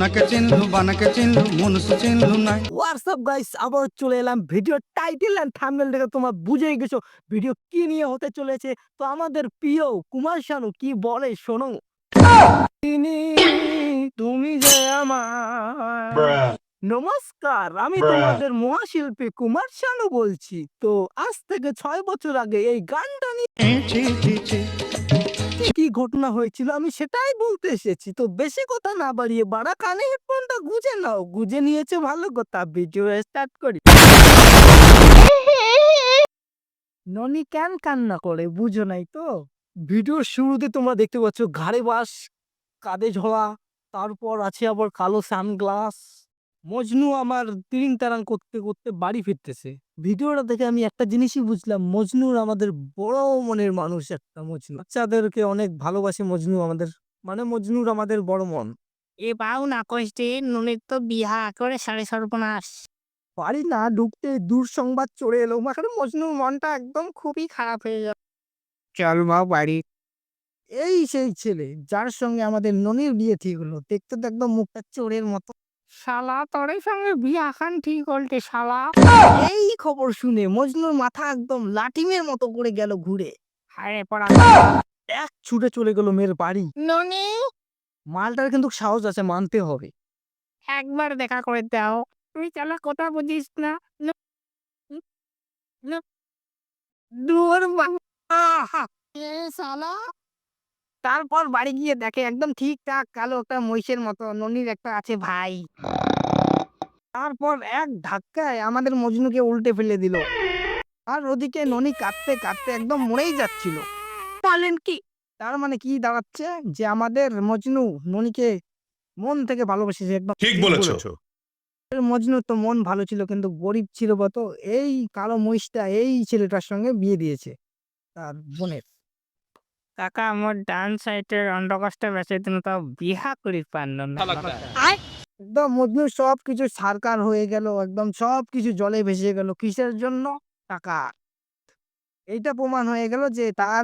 নাকে চিনলু বানাকে চিনলু মনুষ্য চিনলু নাই। হোয়াটসঅ্যাপ গাইস, আবার চলে এলাম। ভিডিও টাইটেল এন্ড থাম্বনেল দেখে তোমরা বুঝেই গেছো ভিডিও কি নিয়ে হতে চলেছে। তো আমাদের প্রিয় কুমার শানু কি বলে শোনো। তিনি তুমি যে আমার। নমস্কার, আমি তোমাদের মহাশিল্পী কুমার শানু বলছি। তো আজ থেকে 6 বছর আগে এই গানটা নিয়ে ছি ছি ছি কি ঘটনা হয়েছিল আমি সেটাই বলতে এসেছি। তো বেশি কথা না বাড়িয়ে বাড়া কানে হেডফোনটা গুজে নাও। গুজে নিয়েছে ভালো কথা, ভিডিও স্টার্ট করি। ননি কেন কান্না করে বুঝো নাই তো? ভিডিওর শুরুতে তোমরা দেখতে পাচ্ছ ঘাড়ে বাঁশ, কাঁধে ঝোলা, তারপর আছে আবার কালো সানগ্লাস। মজনু আমার তিরিং তারাং করতে করতে বাড়ি ফিরতেছে। ভিডিওটা দেখে আমি একটা জিনিসই বুঝলাম, মজনুর আমাদের বড় মনের মানুষ একটা মজনু। বাচ্চাদেরকে অনেক ভালোবাসে মজনু আমাদের, মানে মজনুর আমাদের বড় মন। এ পাও না কষ্টে নুনের তো বিহা করে সাড়ে সর্বনাশ। বাড়ি না ঢুকতে দূর সংবাদ চলে এলো, মানে মজনুর মনটা একদম খুবই খারাপ হয়ে যাবে। চল মা বাড়ি। এই সেই ছেলে যার সঙ্গে আমাদের ননির বিয়ে ঠিক হলো, দেখতে তো একদম মুখটা চোরের মতো। শালা তোর সঙ্গে বিয়া খান ঠিক হলতে শালা। এই খবর শুনে মজনুর মাথা একদম লাটিমের মতো করে গেল ঘুরে। হায় পড়া এক ছুটে চলে গেল মেয়ের বাড়ি। ননি, মালটার কিন্তু সাহস আছে, মানতে হবে। একবার দেখা করে দাও। তুই শালা কথা বুঝিস না। দূর বা- আহা, এ শালা। তারপর বাড়ি গিয়ে দেখে একদম ঠিকঠাক কালো একটা মহিষের মতো ননির একটা আছে ভাই। তারপর এক ধাক্কায় আমাদের মজনুকে উল্টে ফেলে দিল। আর ওদিকে ননি কাঁদতে কাঁদতে একদম মরেই যাচ্ছিল। বলেন কি? তার মানে কি দাঁড়াচ্ছে যে আমাদের মজনু ননিকে মন থেকে ভালোবেসেছে একদম। ঠিক বলেছো। মজনু তো মন ভালো ছিল কিন্তু গরিব ছিল কত। এই কালো মহিষটা এই ছেলেটার সঙ্গে বিয়ে দিয়েছে তার বোনের। কাকা মোর ডান সাইডের অন্ডকোষটা বেঁচে দিন তাও বিহা করি পারল না। একদম মজনু সবকিছু সারকার হয়ে গেল, একদম সবকিছু জলে ভেসে গেল কিসের জন্য? টাকা। এইটা প্রমাণ হয়ে গেল যে তার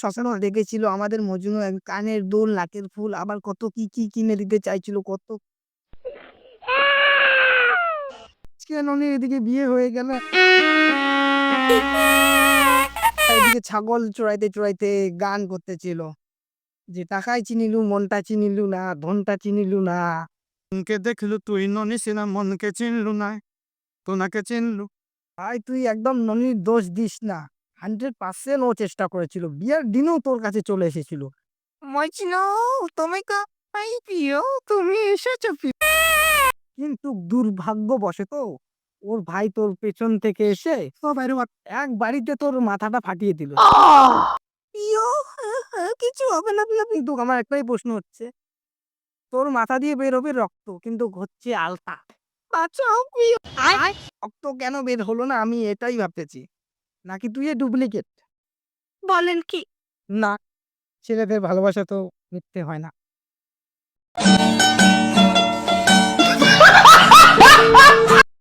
শ্মশানও রেখেছিল আমাদের মজনু, কানের দুল নাকের ফুল আবার কত কি কি কিনে দিতে চাইছিল কত। আজকে ননির এদিকে বিয়ে হয়ে গেল, এদিকে ছাগল চড়াইতে চড়াইতে গান করতেছিল যে টাকায় চিনিলু মনটা চিনিলু না, ধনটা চিনিলু না। মনকে দেখলু তুই ননি সিনা মনকে চিনলু নাই, তোনাকে চিনলু। ভাই তুই একদম ননির দোষ দিস না। 100% ও চেষ্টা করেছিল, বিয়ের দিনেও তোর কাছে চলে এসেছিল। মজনু, তুমি কাই প্রিয়, তুমি এসেছো প্রিয়। কিন্তু দুর্ভাগ্যবশত ওর ভাই তোর পেছন থেকে এসে এক বাড়িতে তোর মাথাটা ফাটিয়ে দিল। প্রিয়, কিছু হবে না প্রিয়। কিন্তু আমার একটাই প্রশ্ন হচ্ছে, তোর মাথা দিয়ে বের হবে রক্ত কিন্তু হচ্ছে আলতা। বাঁচাও প্রিয়। রক্ত কেন বের হলো না আমি এটাই ভাবতেছি। নাকি তুই ডুপ্লিকেট? বলেন কি? না, ছেলেদের ভালোবাসা তো মিথ্যে হয় না।